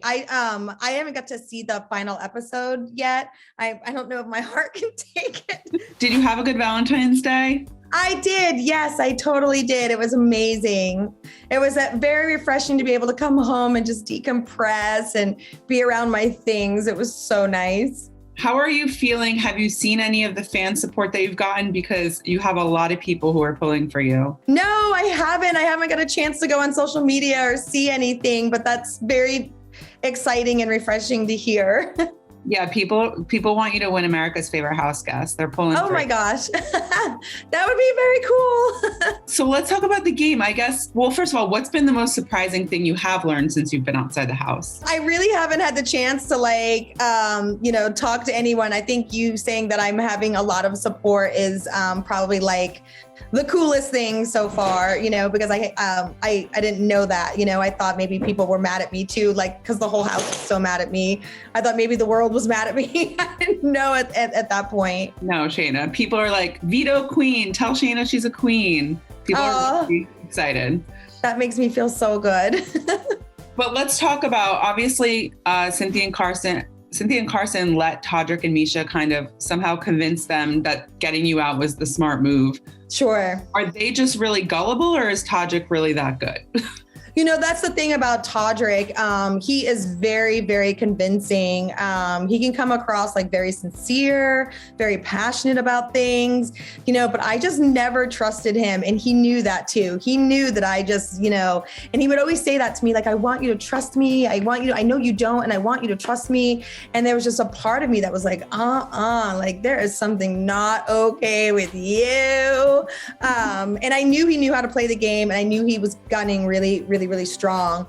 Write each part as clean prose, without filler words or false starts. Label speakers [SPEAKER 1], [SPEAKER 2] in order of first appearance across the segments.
[SPEAKER 1] I haven't got to see the final episode yet. I don't know if my heart can take it.
[SPEAKER 2] Did you have a good Valentine's Day?
[SPEAKER 1] I did. Yes, I totally did. It was amazing. It was very refreshing to be able to come home and just decompress and be around my things. It was so nice.
[SPEAKER 2] How are you feeling? Have you seen any of the fan support that you've gotten? Because you have a lot of people who are pulling for you.
[SPEAKER 1] No, I haven't. I haven't got a chance to go on social media or see anything, but that's very exciting and refreshing to hear.
[SPEAKER 2] Yeah, people want you to win America's Favorite House Guest. They're pulling.
[SPEAKER 1] Oh my gosh, that would be very cool.
[SPEAKER 2] So let's talk about the game, I guess. Well, first of all, what's been the most surprising thing you have learned since you've been outside the house?
[SPEAKER 1] I really haven't had the chance to talk to anyone. I think you saying that I'm having a lot of support is probably like the coolest thing so far, because I didn't know that, I thought maybe people were mad at me too, like, cause the whole house was so mad at me. I thought maybe the world was mad at me. I didn't know at that point.
[SPEAKER 2] No, Shanna, people are like, Veto queen, tell Shanna she's a queen. People are really excited.
[SPEAKER 1] That makes me feel so good.
[SPEAKER 2] But let's talk about, obviously, Cynthia and Carson let Todrick and Misha kind of somehow convince them that getting you out was the smart move.
[SPEAKER 1] Sure.
[SPEAKER 2] Are they just really gullible, or is Todrick really that good?
[SPEAKER 1] That's the thing about Todrick. He is very, very convincing. He can come across like very sincere, very passionate about things, but I just never trusted him. And he knew that too. He knew that I just, and he would always say that to me, like, I want you to trust me. I know you don't, and I want you to trust me. And there was just a part of me that was like, like there is something not okay with you. And I knew he knew how to play the game, and I knew he was gunning really, really, really strong.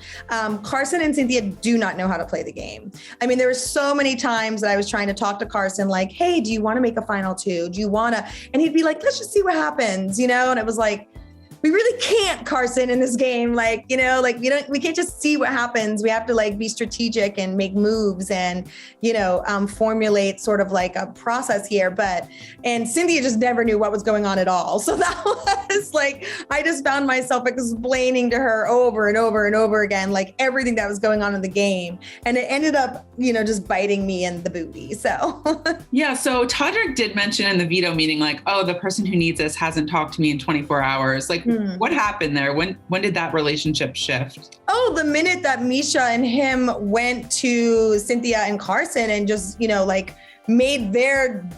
[SPEAKER 1] Carson and Cynthia do not know how to play the game. I mean, there were so many times that I was trying to talk to Carson, like, hey, do you want to make a final two? Do you want to? And he'd be like, let's just see what happens, and it was like, we really can't, Carson, in this game. Like, we can't just see what happens. We have to like be strategic and make moves and, formulate sort of like a process here. And Cynthia just never knew what was going on at all. So that was like, I just found myself explaining to her over and over and over again, like everything that was going on in the game. And it ended up, just biting me in the booty. So.
[SPEAKER 2] Yeah. So Todrick did mention in the veto meeting, like, oh, the person who needs this hasn't talked to me in 24 hours. Like, what happened there? When did that relationship shift?
[SPEAKER 1] Oh, the minute that Misha and him went to Cynthia and Carson and just, made their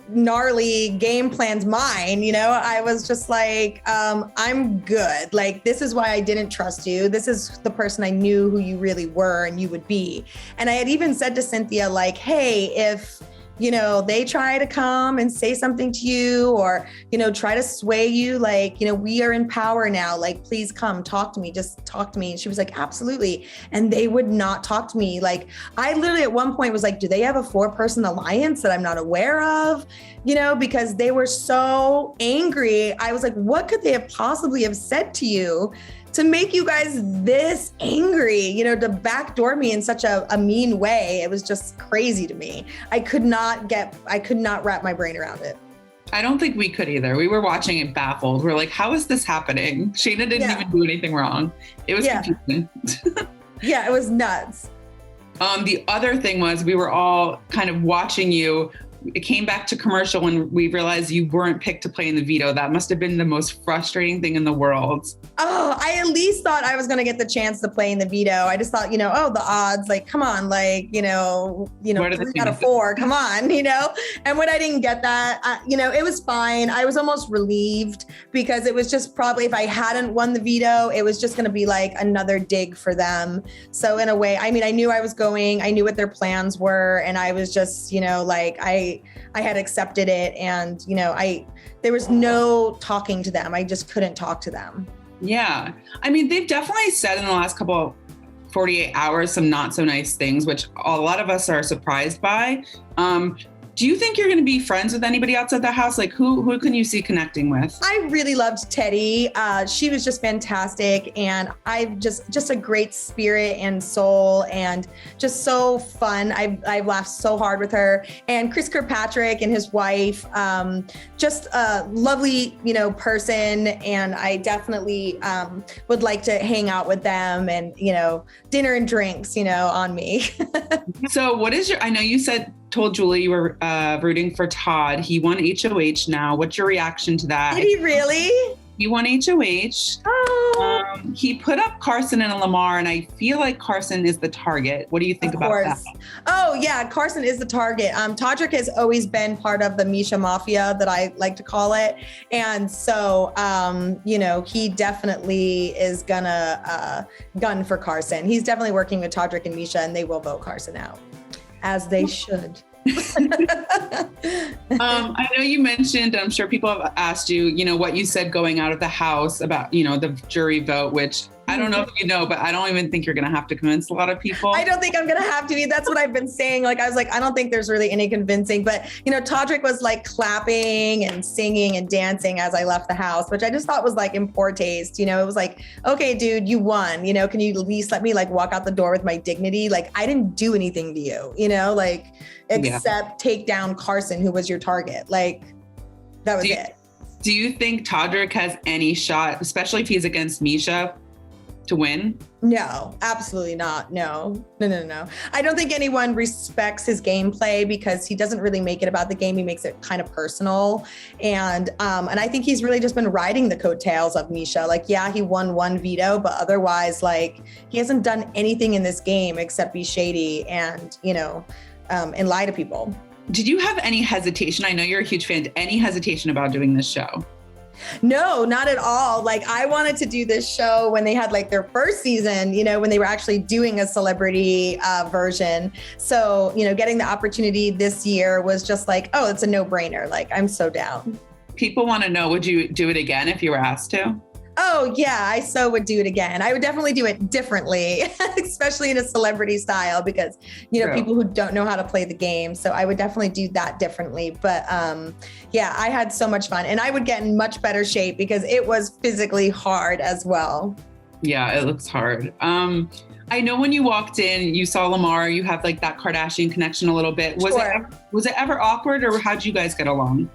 [SPEAKER 1] gnarly game plans mine, I was just like, I'm good. Like, this is why I didn't trust you. This is the person I knew who you really were and you would be. And I had even said to Cynthia, like, hey, if they try to come and say something to you or, try to sway you, like, we are in power now. Like, please come talk to me. Just talk to me. And she was like, absolutely. And they would not talk to me. Like, I literally at one point was like, do they have a 4-person alliance that I'm not aware of? Because they were so angry. I was like, what could they have possibly have said to you to make you guys this angry, to backdoor me in such a mean way? It was just crazy to me. I could not wrap my brain around it.
[SPEAKER 2] I don't think we could either. We were watching it baffled. We're like, how is this happening? Shayna didn't even do anything wrong. It was confusing.
[SPEAKER 1] Yeah, it was nuts.
[SPEAKER 2] The other thing was we were all kind of watching you. It came back to commercial when we realized you weren't picked to play in the veto. That must have been the most frustrating thing in the world.
[SPEAKER 1] Oh, I at least thought I was going to get the chance to play in the veto. I just thought, the odds, like, come on, like, 3 out of 4, come on, And when I didn't get that, it was fine. I was almost relieved because it was just probably if I hadn't won the veto, it was just going to be like another dig for them. So in a way, I mean, I knew I was going, I knew what their plans were. And I was just, I had accepted it and, there was no talking to them. I just couldn't talk to them.
[SPEAKER 2] Yeah. I mean, they've definitely said in the last couple of 48 hours some not so nice things, which a lot of us are surprised by. Do you think you're going to be friends with anybody outside the house? Like who can you see connecting with?
[SPEAKER 1] I really loved Teddi. She was just fantastic. And I just a great spirit and soul and just so fun. I laughed so hard with her. And Kirkpatrick and his wife, just a lovely, person. And I definitely would like to hang out with them and, dinner and drinks, on me.
[SPEAKER 2] So I know you told Julie you were rooting for Todd. He won HOH now. What's your reaction to that?
[SPEAKER 1] Did he really?
[SPEAKER 2] He won HOH.
[SPEAKER 1] Oh.
[SPEAKER 2] He put up Carson and Lamar, and I feel like Carson is the target. What do you think about that?
[SPEAKER 1] Oh, yeah, Carson is the target. Todrick has always been part of the Misha Mafia that I like to call it. And so, he definitely is gonna gun for Carson. He's definitely working with Todrick and Misha, and they will vote Carson out, as they should.
[SPEAKER 2] I know you mentioned, I'm sure people have asked you, what you said going out of the house about, the jury vote, which I don't know if you know, but I don't even think you're going to have to convince a lot of people.
[SPEAKER 1] I don't think I'm going to have to. That's what I've been saying. I was like, I don't think there's really any convincing, but Todrick was like clapping and singing and dancing as I left the house, which I just thought was like in poor taste. It was like, okay, dude, you won, can you at least let me walk out the door with my dignity? I didn't do anything to you, except take down Carson, who was your target. That was it.
[SPEAKER 2] Do you think Todrick has any shot, especially if he's against Misha, to win?
[SPEAKER 1] No, absolutely not. No. I don't think anyone respects his gameplay because he doesn't really make it about the game. He makes it kind of personal. And I think he's really just been riding the coattails of Misha. He won one veto, but otherwise, he hasn't done anything in this game except be shady and, and lie to people.
[SPEAKER 2] Did you have any hesitation? I know you're a huge fan. Any hesitation about doing this show?
[SPEAKER 1] No, not at all. I wanted to do this show when they had their first season, when they were actually doing a celebrity version. So, getting the opportunity this year was just it's a no-brainer. I'm so down.
[SPEAKER 2] People want to know, would you do it again if you were asked to?
[SPEAKER 1] Oh, yeah, I so would do it again. I would definitely do it differently, especially in a celebrity style because,
[SPEAKER 2] True.
[SPEAKER 1] People who don't know how to play the game. So I would definitely do that differently. But yeah, I had so much fun and I would get in much better shape because it was physically hard as well.
[SPEAKER 2] Yeah, it looks hard. I know when you walked in, you saw Lamar, you have that Kardashian connection a little bit. Was it ever awkward or how'd you guys get along?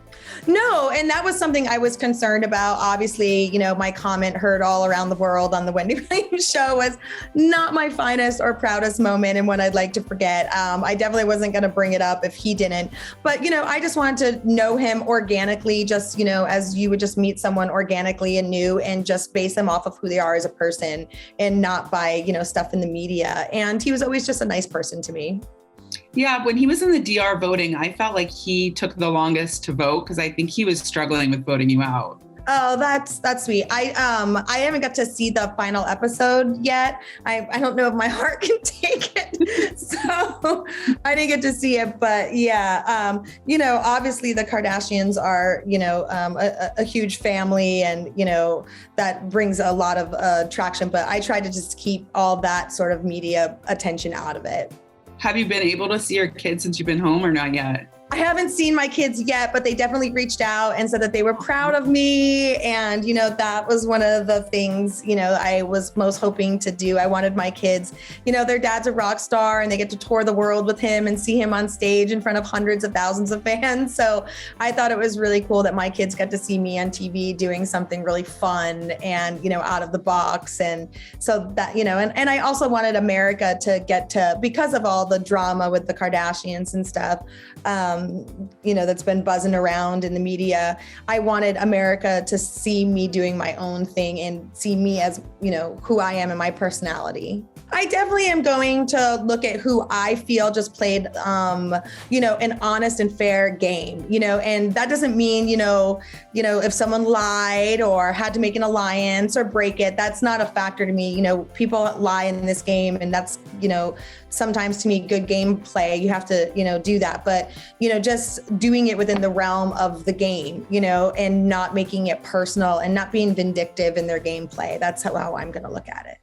[SPEAKER 1] No, and that was something I was concerned about. Obviously, my comment heard all around the world on the Wendy Williams show was not my finest or proudest moment and one I'd like to forget. I definitely wasn't going to bring it up if he didn't. But, I just wanted to know him organically, just, as you would just meet someone organically and new and just base them off of who they are as a person and not by, stuff in the media. And he was always just a nice person to me.
[SPEAKER 2] Yeah, when he was in the DR voting, I felt like he took the longest to vote because I think he was struggling with voting you out.
[SPEAKER 1] Oh, that's sweet. I haven't got to see the final episode yet. I don't know if my heart can take it. So I didn't get to see it, but yeah, obviously the Kardashians are, a huge family and, that brings a lot of traction, but I try to just keep all that sort of media attention out of it.
[SPEAKER 2] Have you been able to see your kids since you've been home or not yet?
[SPEAKER 1] I haven't seen my kids yet, but they definitely reached out and said that they were proud of me. And, that was one of the things, I was most hoping to do. I wanted my kids, their dad's a rock star and they get to tour the world with him and see him on stage in front of hundreds of thousands of fans. So I thought it was really cool that my kids got to see me on TV doing something really fun and, out of the box. And so that, and I also wanted America to get to, because of all the drama with the Kardashians and stuff, that's been buzzing around in the media. I wanted America to see me doing my own thing and see me as, who I am and my personality. I definitely am going to look at who I feel just played, an honest and fair game, and that doesn't mean, if someone lied or had to make an alliance or break it, that's not a factor to me. People lie in this game and that's, sometimes to me, good gameplay, you have to, do that. But, just doing it within the realm of the game, and not making it personal and not being vindictive in their gameplay. That's how I'm going to look at it.